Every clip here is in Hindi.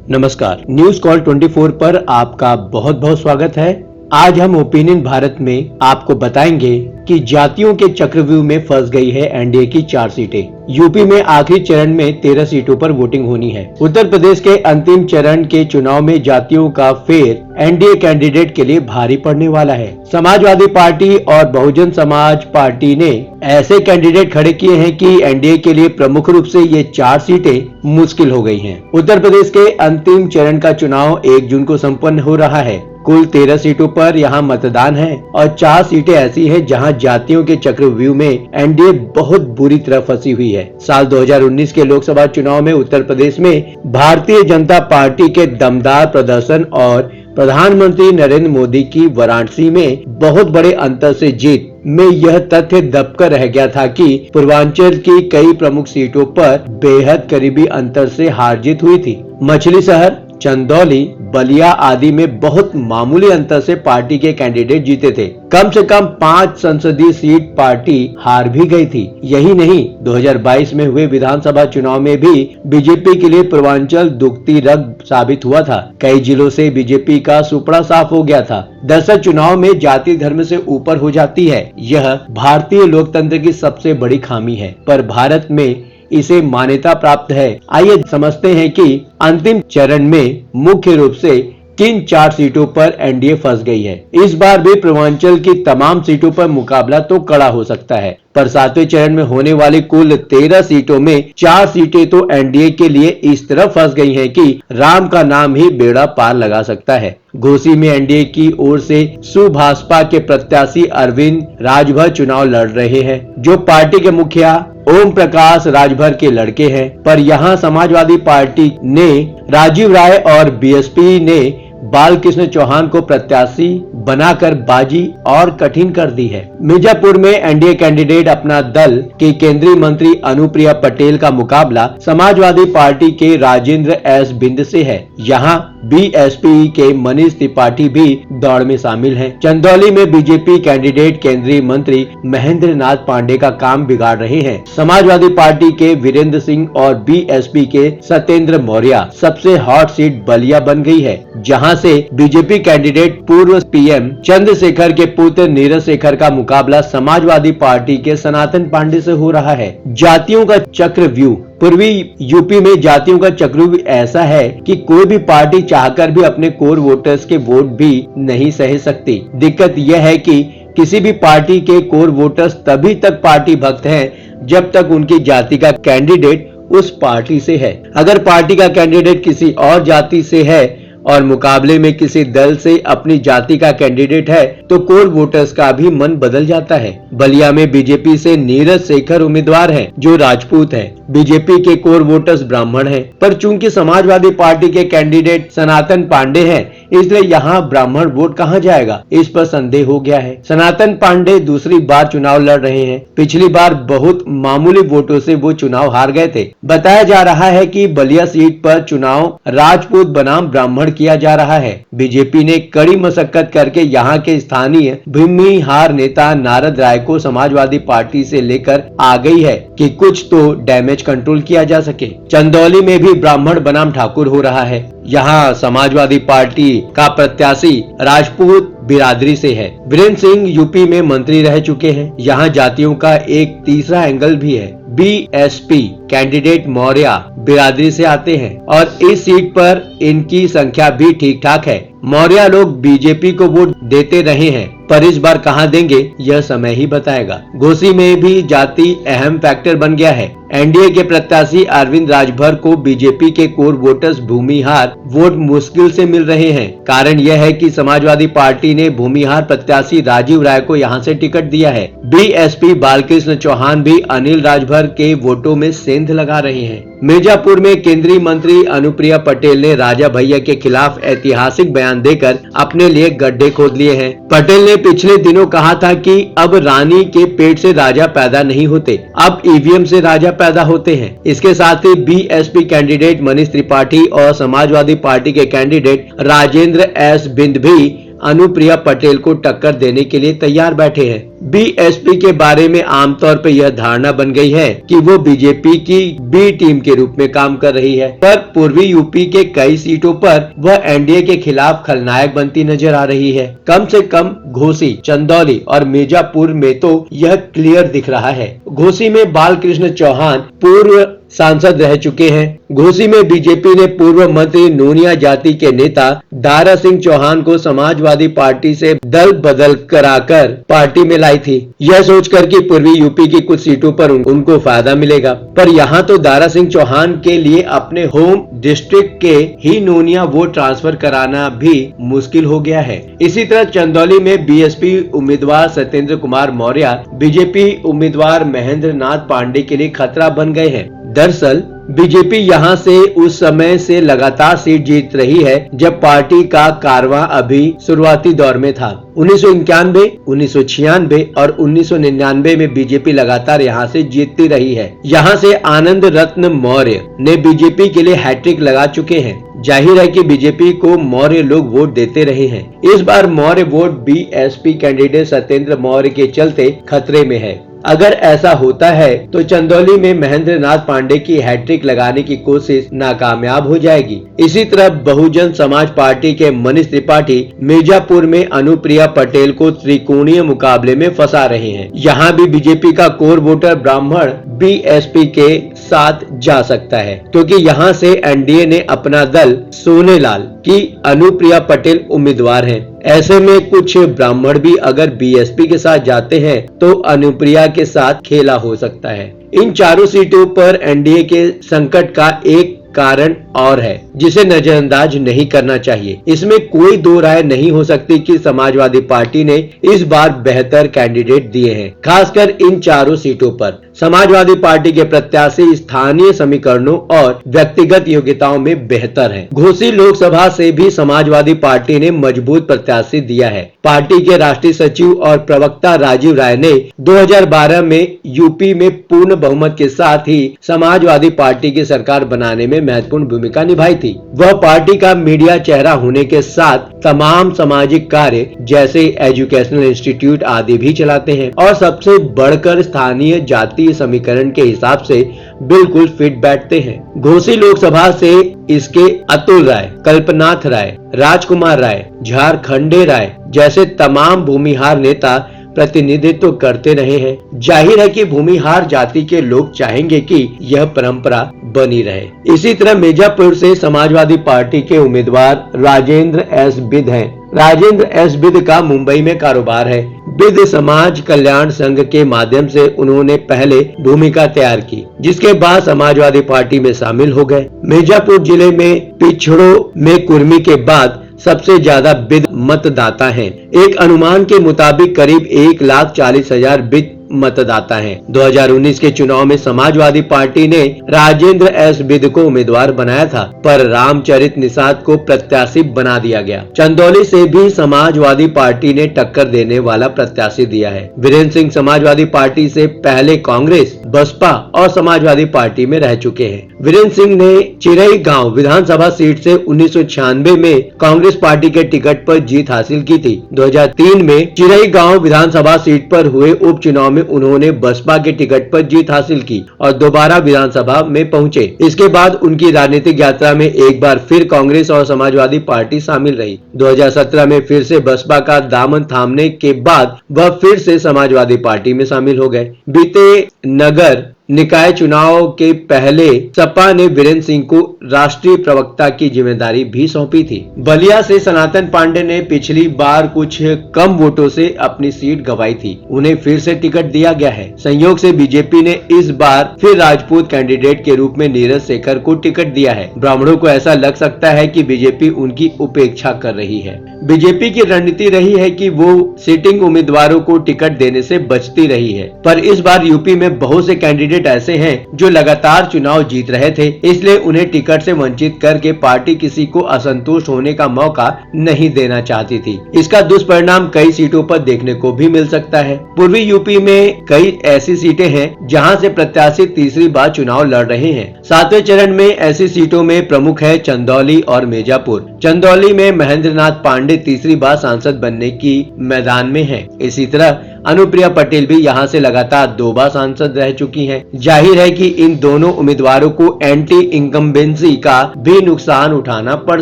नमस्कार, न्यूज कॉल 24 पर आपका बहुत बहुत स्वागत है। आज हम ओपिनियन भारत में आपको बताएंगे कि जातियों के चक्रव्यूह में फंस गई है एनडीए की 4 सीटें। यूपी में आखिरी चरण में 13 सीटों पर वोटिंग होनी है। उत्तर प्रदेश के अंतिम चरण के चुनाव में जातियों का फेर एनडीए कैंडिडेट के लिए भारी पड़ने वाला है। समाजवादी पार्टी और बहुजन समाज पार्टी ने ऐसे कैंडिडेट खड़े किए हैं कि एनडीए के लिए प्रमुख रूप से ये 4 सीटें मुश्किल हो गई हैं। उत्तर प्रदेश के अंतिम चरण का चुनाव 1 जून को संपन्न हो रहा है। कुल 13 सीटों पर यहाँ मतदान है और 4 सीटें ऐसी हैं जहाँ जातियों के चक्रव्यूह में एनडीए बहुत बुरी तरह फंसी हुई है। साल 2019 के लोकसभा चुनाव में उत्तर प्रदेश में भारतीय जनता पार्टी के दमदार प्रदर्शन और प्रधानमंत्री नरेंद्र मोदी की वाराणसी में बहुत बड़े अंतर से जीत में यह तथ्य दबकर रह गया था कि पूर्वांचल की कई प्रमुख सीटों पर बेहद करीबी अंतर से हार जीत हुई थी। मछली शहर, चंदौली, बलिया आदि में बहुत मामूली अंतर से पार्टी के कैंडिडेट जीते थे। कम से कम 5 संसदीय सीट पार्टी हार भी गई थी। यही नहीं, 2022 में हुए विधानसभा चुनाव में भी बीजेपी के लिए पूर्वांचल दुखती रग साबित हुआ था। कई जिलों से बीजेपी का सुपड़ा साफ हो गया था। दरअसल चुनाव में जाति धर्म से ऊपर हो जाती है, यह भारतीय लोकतंत्र की सबसे बड़ी खामी है, पर भारत में इसे मान्यता प्राप्त है। आइए समझते हैं कि अंतिम चरण में मुख्य रूप से किन 4 सीटों पर एनडीए फंस गई है। इस बार भी पूर्वांचल की तमाम सीटों पर मुकाबला तो कड़ा हो सकता है, पर 7वें चरण में होने वाली कुल 13 सीटों में 4 सीटें तो एनडीए के लिए इस तरह फंस गई हैं कि राम का नाम ही बेड़ा पार लगा सकता है। घोसी में एनडीए की ओर से सुभाषपा के प्रत्याशी अरविंद राजभर चुनाव लड़ रहे हैं, जो पार्टी के मुखिया ओम प्रकाश राजभर के लड़के हैं। पर यहाँ समाजवादी पार्टी ने राजीव राय और बीएसपी ने बालकृष्ण चौहान को प्रत्याशी बनाकर बाजी और कठिन कर दी है। मिर्जापुर में एनडीए कैंडिडेट अपना दल की केंद्रीय मंत्री अनुप्रिया पटेल का मुकाबला समाजवादी पार्टी के राजेंद्र एस बिंद से है। यहाँ बीएसपी के मनीष त्रिपाठी भी दौड़ में शामिल हैं। चंदौली में बीजेपी कैंडिडेट केंद्रीय मंत्री महेंद्र नाथ पांडे का काम बिगाड़ रहे हैं। समाजवादी पार्टी के वीरेंद्र सिंह और बीएसपी के सत्येंद्र मौर्य सबसे हॉट सीट बलिया बन गई है, जहां से बीजेपी कैंडिडेट पूर्व पीएम चंद्रशेखर के पुत्र नीरज शेखर का मुकाबला समाजवादी पार्टी के सनातन पांडे से हो रहा है। जातियों का चक्रव्यूह। पूर्वी यूपी में जातियों का चक्रव्यूह ऐसा है कि कोई भी पार्टी चाहकर भी अपने कोर वोटर्स के वोट भी नहीं सह सकती। दिक्कत यह है कि किसी भी पार्टी के कोर वोटर्स तभी तक पार्टी भक्त हैं जब तक उनकी जाति का कैंडिडेट उस पार्टी से है। अगर पार्टी का कैंडिडेट किसी और जाति से है और मुकाबले में किसी दल से अपनी जाति का कैंडिडेट है तो कोर वोटर्स का भी मन बदल जाता है। बलिया में बीजेपी से नीरज शेखर उम्मीदवार हैं, जो राजपूत हैं। बीजेपी के कोर वोटर्स ब्राह्मण हैं, पर चूंकि समाजवादी पार्टी के कैंडिडेट सनातन पांडे हैं, इसलिए यहाँ ब्राह्मण वोट कहाँ जाएगा, इस पर संदेह हो गया है। सनातन पांडे दूसरी बार चुनाव लड़ रहे हैं। पिछली बार बहुत मामूली वोटों से वो चुनाव हार गए थे। बताया जा रहा है कि बलिया सीट पर चुनाव राजपूत बनाम ब्राह्मण किया जा रहा है। बीजेपी ने कड़ी मशक्कत करके यहाँ के स्थानीय भूमिहार नेता नारद राय को समाजवादी पार्टी से लेकर आ गई है कि कुछ तो डैमेज कंट्रोल किया जा सके। चंदौली में भी ब्राह्मण बनाम ठाकुर हो रहा है। यहाँ समाजवादी पार्टी का प्रत्याशी राजपूत बिरादरी से है। वीरेंद्र सिंह यूपी में मंत्री रह चुके हैं। यहाँ जातियों का एक तीसरा एंगल भी है। बीएसपी कैंडिडेट मौर्य बिरादरी से आते हैं और इस सीट पर इनकी संख्या भी ठीक ठाक है। मौर्य लोग बीजेपी को वोट देते रहे हैं, पर इस बार कहां देंगे यह समय ही बताएगा। घोसी में भी जाति अहम फैक्टर बन गया है। एनडीए के प्रत्याशी अरविंद राजभर को बीजेपी के कोर वोटर्स भूमिहार वोट मुश्किल से मिल रहे हैं। कारण यह है कि समाजवादी पार्टी ने भूमिहार प्रत्याशी राजीव राय को यहां से टिकट दिया है। बीएसपी बालकृष्ण चौहान भी अनिल राजभर के वोटों में सेंध लगा रहे हैं। मिर्जापुर में केंद्रीय मंत्री अनुप्रिया पटेल ने राजा भैया के खिलाफ ऐतिहासिक बयान देकर अपने लिए गड्ढे खोद लिए हैं। पटेल ने पिछले दिनों कहा था कि अब रानी के पेट से राजा पैदा नहीं होते, अब ईवीएम से राजा पैदा होते हैं। इसके साथ ही बीएसपी कैंडिडेट मनीष त्रिपाठी और समाजवादी पार्टी के कैंडिडेट राजेंद्र एस बिंद भी अनुप्रिया पटेल को टक्कर देने के लिए तैयार बैठे हैं। बीएसपी के बारे में आमतौर पर यह धारणा बन गई है कि वो बीजेपी की बी टीम के रूप में काम कर रही है, पर पूर्वी यूपी के कई सीटों पर वह एनडीए के खिलाफ खलनायक बनती नजर आ रही है। कम से कम घोसी, चंदौली और मिर्जापुर में तो यह क्लियर दिख रहा है। घोसी में बालकृष्ण चौहान पूर्व सांसद रह चुके हैं। घोसी में बीजेपी ने पूर्व मंत्री नूनिया जाति के नेता दारा सिंह चौहान को समाजवादी पार्टी से दल बदल कराकर पार्टी में लाई थी, यह सोचकर कि पूर्वी यूपी की कुछ सीटों पर उनको फायदा मिलेगा। पर यहाँ तो दारा सिंह चौहान के लिए अपने होम डिस्ट्रिक्ट के ही नूनिया वोट ट्रांसफर कराना भी मुश्किल हो गया है। इसी तरह चंदौली में बीएसपी उम्मीदवार सत्येंद्र कुमार मौर्य बीजेपी उम्मीदवार महेंद्र नाथ पांडे के लिए खतरा बन गए हैं। दरअसल बीजेपी यहां से उस समय से लगातार सीट जीत रही है जब पार्टी का कारवां अभी शुरुआती दौर में था। 1991, 1996 और 1999 में बीजेपी लगातार यहां से जीतती रही है। यहां से आनंद रत्न मौर्य ने बीजेपी के लिए हैट्रिक लगा चुके हैं। जाहिर है कि बीजेपी को मौर्य लोग वोट देते रहे हैं। इस बार Maurya vote BSP candidate Satyendra Maurya के चलते खतरे में है। अगर ऐसा होता है तो चंदौली में महेंद्र नाथ पांडे की हैट्रिक लगाने की कोशिश नाकामयाब हो जाएगी। इसी तरह बहुजन समाज पार्टी के मनीष त्रिपाठी मिर्जापुर में अनुप्रिया पटेल को त्रिकोणीय मुकाबले में फंसा रहे हैं। यहाँ भी बीजेपी का कोर वोटर ब्राह्मण बीएसपी के साथ जा सकता है, क्योंकि यहाँ से एनडीए ने अपना दल सोनेलाल की अनुप्रिया पटेल उम्मीदवार हैं। ऐसे में कुछ ब्राह्मण भी अगर बीएसपी के साथ जाते हैं तो अनुप्रिया के साथ खेला हो सकता है। इन चारों सीटों पर एनडीए के संकट का एक कारण और है जिसे नजरअंदाज नहीं करना चाहिए। इसमें कोई दो राय नहीं हो सकती कि समाजवादी पार्टी ने इस बार बेहतर कैंडिडेट दिए हैं। खासकर इन चारों सीटों पर समाजवादी पार्टी के प्रत्याशी स्थानीय समीकरणों और व्यक्तिगत योग्यताओं में बेहतर हैं। घोसी लोकसभा से भी समाजवादी पार्टी ने मजबूत प्रत्याशी दिया है। पार्टी के राष्ट्रीय सचिव और प्रवक्ता राजीव राय ने 2012 में यूपी में पूर्ण बहुमत के साथ ही समाजवादी पार्टी की सरकार बनाने में महत्वपूर्ण भूमिका निभाई थी। वह पार्टी का मीडिया चेहरा होने के साथ तमाम सामाजिक कार्य जैसे एजुकेशनल इंस्टीट्यूट आदि भी चलाते हैं और सबसे बढ़कर स्थानीय जातीय समीकरण के हिसाब से बिल्कुल फिट बैठते हैं। घोसी लोकसभा से इसके अतुल राय, कल्पनाथ राय, राजकुमार राय, झारखंडे राय जैसे तमाम भूमिहार नेता प्रतिनिधित्व करते रहे हैं। जाहिर है कि भूमिहार जाति के लोग चाहेंगे कि यह परंपरा बनी रहे। इसी तरह मिर्जापुर से समाजवादी पार्टी के उम्मीदवार राजेंद्र एस बिद हैं। राजेंद्र एस बिद का मुंबई में कारोबार है। बिद समाज कल्याण संघ के माध्यम से उन्होंने पहले भूमिका तैयार की, जिसके बाद समाजवादी पार्टी में शामिल हो गए। मिर्जापुर जिले में पिछड़ों में कुर्मी के बाद सबसे ज्यादा बिद मतदाता हैं। एक अनुमान के मुताबिक करीब 1,40,000 बिद मतदाता हैं। 2019 के चुनाव में समाजवादी पार्टी ने राजेंद्र एस बिद को उम्मीदवार बनाया था, पर रामचरित निषाद को प्रत्याशी बना दिया गया। चंदौली से भी समाजवादी पार्टी ने टक्कर देने वाला प्रत्याशी दिया है। वीरेंद्र सिंह समाजवादी पार्टी से पहले कांग्रेस, बसपा और समाजवादी पार्टी में रह चुके हैं। वीरेंद्र सिंह ने चिरई गांव विधानसभा सीट से 1996 में कांग्रेस पार्टी के टिकट पर जीत हासिल की थी। 2003 में चिरई गांव विधानसभा सीट पर हुए उपचुनाव में उन्होंने बसपा के टिकट पर जीत हासिल की और दोबारा विधानसभा में पहुंचे। इसके बाद उनकी राजनीतिक यात्रा में एक बार फिर कांग्रेस और समाजवादी पार्टी शामिल रही। 2017 में फिर से बसपा का दामन थामने के बाद वह फिर से समाजवादी पार्टी में शामिल हो गए। बीते नगर निकाय चुनाव के पहले सपा ने वीरेंद्र सिंह को राष्ट्रीय प्रवक्ता की जिम्मेदारी भी सौंपी थी। बलिया से सनातन पांडे ने पिछली बार कुछ कम वोटों से अपनी सीट गंवाई थी, उन्हें फिर से टिकट दिया गया है। संयोग से बीजेपी ने इस बार फिर राजपूत कैंडिडेट के रूप में नीरज शेखर को टिकट दिया है। ब्राह्मणों को ऐसा लग सकता है कि बीजेपी उनकी उपेक्षा कर रही है। बीजेपी की रणनीति रही है कि वो सिटिंग उम्मीदवारों को टिकट देने से बचती रही है, पर इस बार यूपी में बहुत से कैंडिडेट ऐसे हैं जो लगातार चुनाव जीत रहे थे, इसलिए उन्हें टिकट से वंचित करके पार्टी किसी को असंतुष्ट होने का मौका नहीं देना चाहती थी। इसका दुष्परिणाम कई सीटों पर देखने को भी मिल सकता है। पूर्वी यूपी में कई ऐसी सीटें हैं जहां से प्रत्याशी तीसरी बार चुनाव लड़ रहे हैं। 7वें चरण में ऐसी सीटों में प्रमुख है चंदौली और मिर्जापुर। चंदौली में महेंद्र नाथ पांडे पांडे तीसरी बार सांसद बनने की मैदान में हैं। इसी तरह अनुप्रिया पटेल भी यहां से लगातार 2 बार सांसद रह चुकी हैं। जाहिर है कि इन दोनों उम्मीदवारों को एंटी इनकम्बेंसी का भी नुकसान उठाना पड़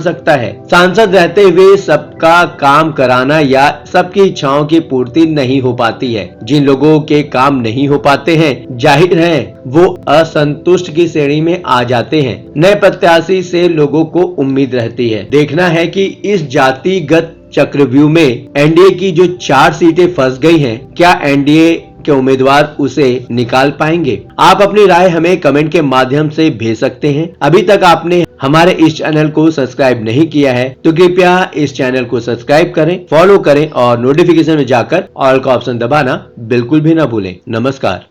सकता है। सांसद रहते हुए सबका काम कराना या सबकी इच्छाओं की पूर्ति नहीं हो पाती है। जिन लोगों के काम नहीं हो पाते हैं, जाहिर है वो असंतुष्ट की श्रेणी में आ जाते हैं। नए प्रत्याशी से लोगों को उम्मीद रहती है। देखना है कि इस जातिगत चक्रव्यूह में एनडीए की जो 4 सीटें फंस गई हैं, क्या एनडीए के उम्मीदवार उसे निकाल पाएंगे? आप अपनी राय हमें कमेंट के माध्यम से भेज सकते हैं। अभी तक आपने हमारे इस चैनल को सब्सक्राइब नहीं किया है तो कृपया इस चैनल को सब्सक्राइब करें, फॉलो करें और नोटिफिकेशन में जाकर ऑल का ऑप्शन दबाना बिल्कुल भी ना भूलें। नमस्कार।